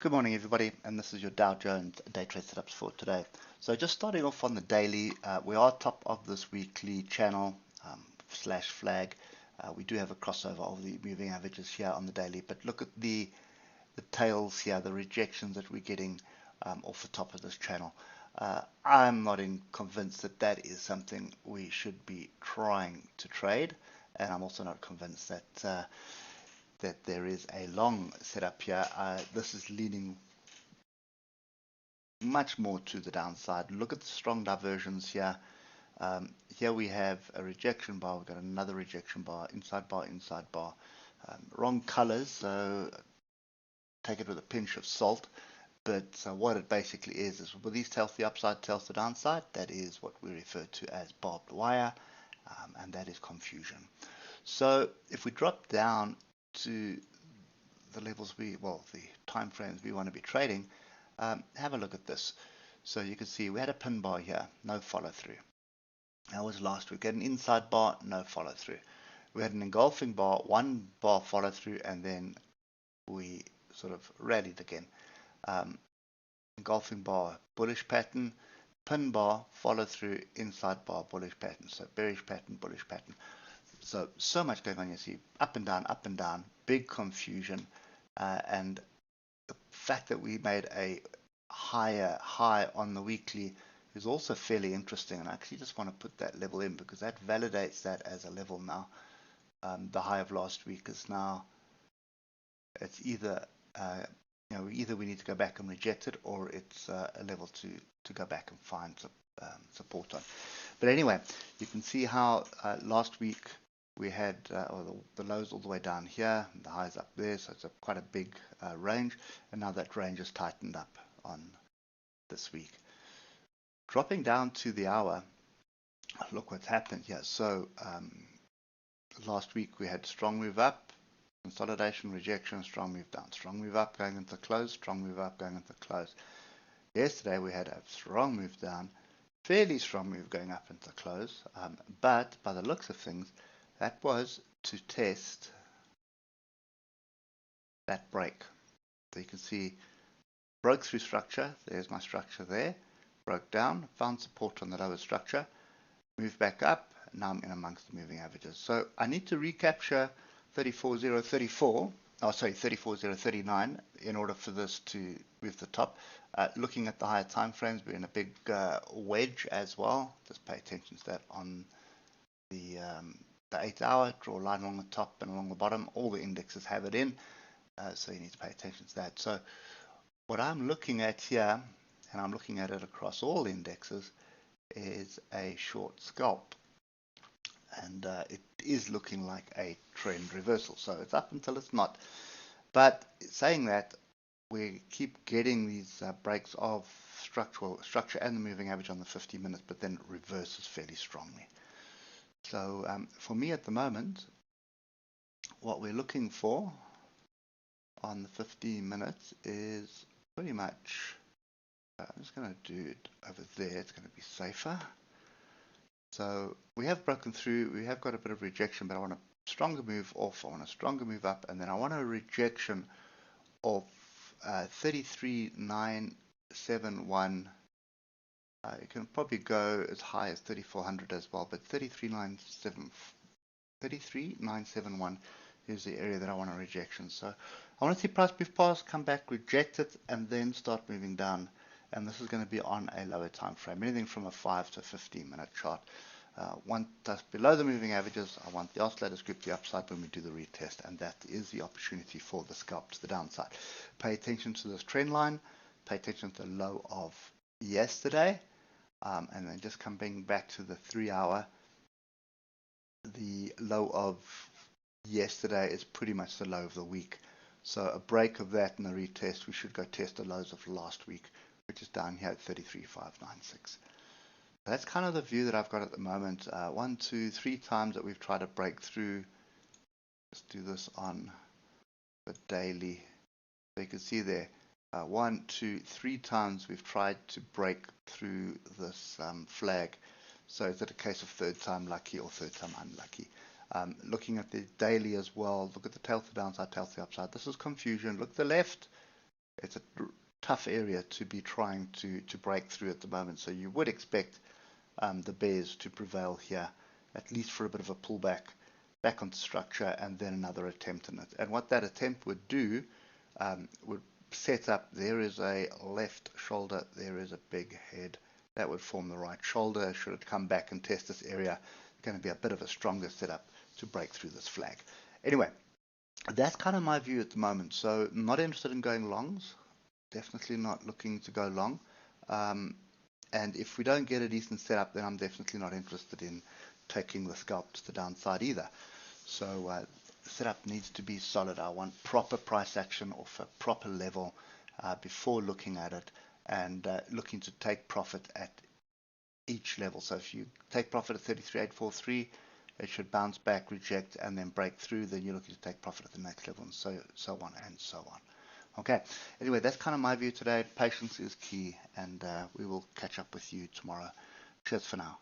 Good morning, everybody, and this is your Dow Jones day trade setups for today. So just starting off on the daily, we are top of this weekly channel slash flag. We do have a crossover of the moving averages here on the daily, but look at the tails here, the rejections that we're getting off the top of this channel. I'm not convinced that that is something we should be trying to trade, and I'm also not convinced that that there is a long setup here. This is leaning much more to the downside. Look at the strong diversions here. Here we have a rejection bar. We've got another rejection bar, inside bar, inside bar. Wrong colors, so take it with a pinch of salt. But what it basically is with these tails to the upside, tails to the downside, that is what we refer to as barbed wire, and that is confusion. So if we drop down to the levels the time frames we want to be trading, have a look at this. So you can see we had a pin bar here, no follow through. That was last week. We had an inside bar, no follow through. We had an engulfing bar, one bar follow through, and then we sort of rallied again. Engulfing bar, bullish pattern, pin bar, follow through, inside bar, bullish pattern. So bearish pattern, bullish pattern. So much going on. You see up and down, big confusion, and the fact that we made a higher high on the weekly is also fairly interesting. And I actually just want to put that level in because that validates that as a level now. The high of last week is now, it's either either we need to go back and reject it, or it's a level to go back and find support on. But anyway, you can see how last week we had the lows all the way down here, the highs up there, so it's quite a big range, and now that range has tightened up on this week. Dropping down to the hour, look what's happened here. So last week we had strong move up, consolidation, rejection, strong move down, strong move up going into the close, strong move up going into the close. Yesterday we had a strong move down, fairly strong move going up into the close, but by the looks of things, that was to test that break. So you can see broke through structure. There's my structure there. Broke down, found support on the lower structure, moved back up. Now I'm in amongst the moving averages. So I need to recapture 34.034. Oh, sorry, 34.039 in order for this to move the top. Looking at the higher time frames, we're in a big wedge as well. Just pay attention to that on the 8 hour. Draw a line along the top and along the bottom. All the indexes have it in, so you need to pay attention to that. So what I'm looking at here, and I'm looking at it across all indexes, is a short scalp, and it is looking like a trend reversal. So it's up until it's not. But saying that, we keep getting these breaks of structure and the moving average on the 50 minutes, but then reverses fairly strongly. So for me at the moment, what we're looking for on the 15 minutes is pretty much, I'm just going to do it over there, it's going to be safer. So we have broken through, we have got a bit of rejection, but I want a stronger move off, I want a stronger move up, and then I want a rejection of 33,971. You can probably go as high as 3,400 as well, but 33,971 is the area that I want a rejection. So I want to see price move past, come back, reject it, and then start moving down. And this is going to be on a lower time frame, anything from a 5 to 15 minute chart. Want us below the moving averages. I want the oscillators group the upside when we do the retest, and that is the opportunity for the scalp to the downside. Pay attention to this trend line, pay attention to the low of yesterday, and then just coming back to the 3 hour. The low of yesterday is pretty much the low of the week. So a break of that and a retest, we should go test the lows of last week, which is down here at 33,596. That's kind of the view that I've got at the moment. 1, 2, 3 times that we've tried to break through. Let's do this on the daily. So you can see there, 1, 2, 3 times we've tried to break through this flag. So is it a case of third time lucky or third time unlucky? Looking at the daily as well, look at the tail to the downside, tail to the upside. This is confusion. Look to the left, it's a tough area to be trying to break through at the moment. So you would expect the bears to prevail here, at least for a bit of a pullback back onto structure, and then another attempt in it. And what that attempt would do would set up, there is a left shoulder, there is a big head, that would form the right shoulder. Should it come back and test this area, it's going to be a bit of a stronger setup to break through this flag. Anyway, that's kind of my view at the moment. So not interested in going longs, definitely not looking to go long. And if we don't get a decent setup, then I'm definitely not interested in taking the scalp to the downside either. So the setup needs to be solid. I want proper price action off a proper level before looking at it, and looking to take profit at each level. So if you take profit at 33,843, it should bounce back, reject, and then break through. Then you're looking to take profit at the next level, and so on and so on. Okay, anyway, that's kind of my view today. Patience is key, and we will catch up with you tomorrow. Cheers for now.